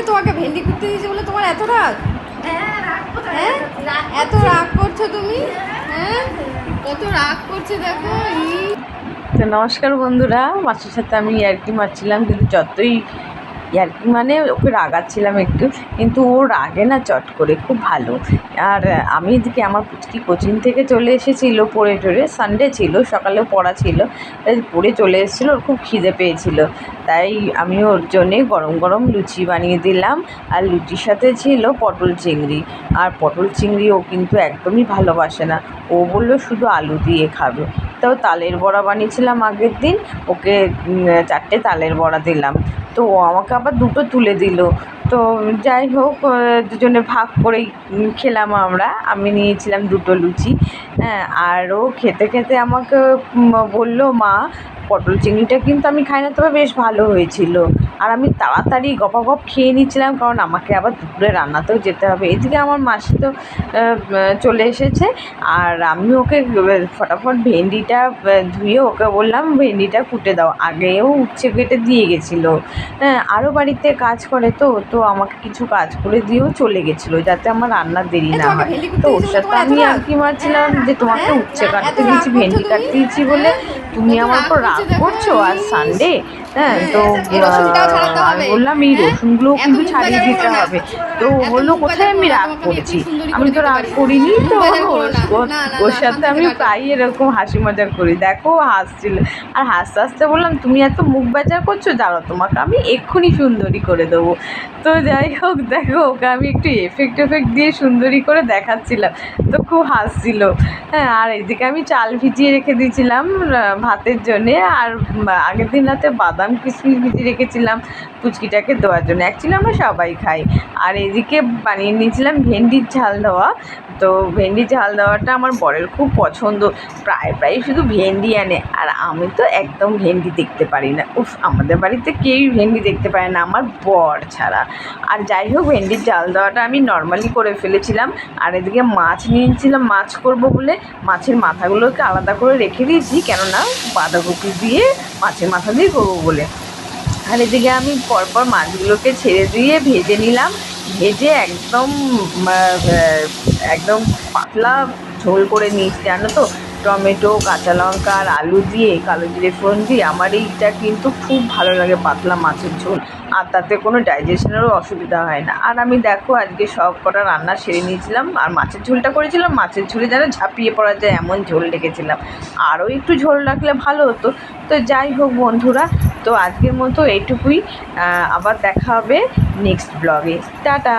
তোমাকে ভেন্ডি করতে দিয়েছে বলে তোমার এত রাগ? হ্যাঁ, এত রাগ করছো তুমি? হ্যাঁ, কত রাগ করছে দেখো। তো নমস্কার বন্ধুরা, মাছের সাথে আমি ইয়ার্কি মারছিলাম, কিন্তু যতই ইয়ার্কি মানে ওকে রাগাচ্ছিলাম একটু, কিন্তু ও রাগে না চট করে, খুব ভালো। আর আমি এদিকে আমার পুচকি কোচিং থেকে চলে এসেছিলো পড়ে টড়ে, সানডে ছিল, সকালেও পড়া ছিল, তাই পড়ে চলে এসেছিলো, ওর খুব খিদে পেয়েছিল, তাই আমি ওর জন্যে গরম গরম লুচি বানিয়ে দিলাম। আর লুচির সাথে ছিল পটল চিংড়ি, আর পটল চিংড়ি ও কিন্তু একদমই ভালোবাসে না, ও বললো শুধু আলু দিয়ে খাবে। তো তালের বড়া বানিয়েছিলাম আগের দিন, ওকে 4টে তালের বড়া দিলাম, তো ও আমাকে আবার 2টো তুলে দিল। তো যাই হোক, দুজনে ভাগ করেই খেলাম আমরা। আমি নিয়েছিলাম 2টো লুচি, হ্যাঁ। আর ও খেতে খেতে আমাকে বলল, মা পটল চিংড়িটা কিন্তু আমি খাই না, তবে বেশ ভালো হয়েছিল। আর আমি তাড়াতাড়ি গপাগপ খেয়ে নিচ্ছিলাম, কারণ আমাকে আবার দুপুরে রান্নাতেও যেতে হবে। এদিকে আমার মাসি তো চলে এসেছে, আর আমি ওকে ফটাফট ভেন্ডিটা ধুয়ে ওকে বললাম ভেন্ডিটা কুটে দাও, আগেও উচ্ছে কেটে দিয়ে গেছিলো। হ্যাঁ, আরও বাড়িতে কাজ করে, তো আমাকে কিছু কাজ করে দিয়েও চলে গেছিলো, যাতে আমার রান্নার দেরি না হয়। তো ওর সাথে আমি আর কি মারছিলাম যে তোমাকে উচ্ছে কাটতে দিয়েছি, ভেন্ডি কাটতে দিয়েছি বলে তুমি আমার উপর রাগ করছো। আর সানডে, হ্যাঁ, তো আমি বললাম এই রসুনগুলোও কিন্তু ছাড়িয়ে দিতে হবে। তো ও বললো কোথায় আমি রাগ করেছি, আমি তো রাগ করিনি। তো ওর সাথে আমি প্রায় এরকম হাসি মজা করি। দেখো হাসছিল, আর হাসতে হাসতে বললাম তুমি এত মুখ বেজার করছো, দাঁড়াও তোমাকে আমি এক্ষুনি সুন্দরী করে দেবো। তো যাই হোক, দেখো ওকে আমি একটু এফেক্ট দিয়ে সুন্দরী করে দেখাচ্ছিলাম, তো খুব হাসছিল। হ্যাঁ, আর এদিকে আমি চাল ভিজিয়ে রেখে দিয়েছিলাম ভাতের জন্যে, আর আগের দিন রাতে বাদাম কিশমিশ ভিজিয়ে রেখেছিলাম পুচকিটাকে দেওয়ার জন্য, অ্যাকচুয়ালি আমরা সবাই খাই। আর এদিকে বানিয়ে নিয়েছিলাম ভেন্ডির ঝাল দেওয়া। তো ভেন্ডি ঝাল দেওয়াটা আমার বরের খুব পছন্দ, প্রায় শুধু ভেন্ডি আনে, আর আমি তো একদম ভেন্ডি দেখতে পারি না। উফ, আমাদের বাড়িতে কেউই ভেন্ডি দেখতে পারে না, আমার বর ছাড়া। আর যাই হোক, ভেন্ডির ঝাল দেওয়াটা আমি নর্মালি করে ফেলেছিলাম। আর এদিকে মাছ নিয়েছিলাম, মাছ করব বলে মাছের মাথাগুলোকে আলাদা করে রেখে দিয়েছি, কেননা বাঁধাকপি দিয়ে মাছের মাথা দিয়ে করবো বলে। আর এদিকে আমি পরপর মাছগুলোকে ছেড়ে দিয়ে ভেজে নিলাম, ভেজে একদম পাতলা ঝোল করে নিয়েছি, জানো তো, টমেটো, কাঁচা লঙ্কা আর আলু দিয়ে, কালো জিরে ফোড়ন দিয়ে। আমার এইটা কিন্তু খুব ভালো লাগে, পাতলা মাছের ঝোল, আর তাতে কোনো ডাইজেশনেরও অসুবিধা হয় না। আর আমি দেখো আজকে সব কটা রান্না সেরে নিয়েছিলাম, আর মাছের ঝোলটা করেছিলাম, মাছের ঝোলে যেন ঝাঁপিয়ে পড়া যায় এমন ঝোল রেখেছিলাম, আরও একটু ঝোল রাখলে ভালো হতো। তো যাই হোক বন্ধুরা, তো আজকের মতো এইটুকুই, আবার দেখা হবে নেক্সট ব্লগে। টাটা।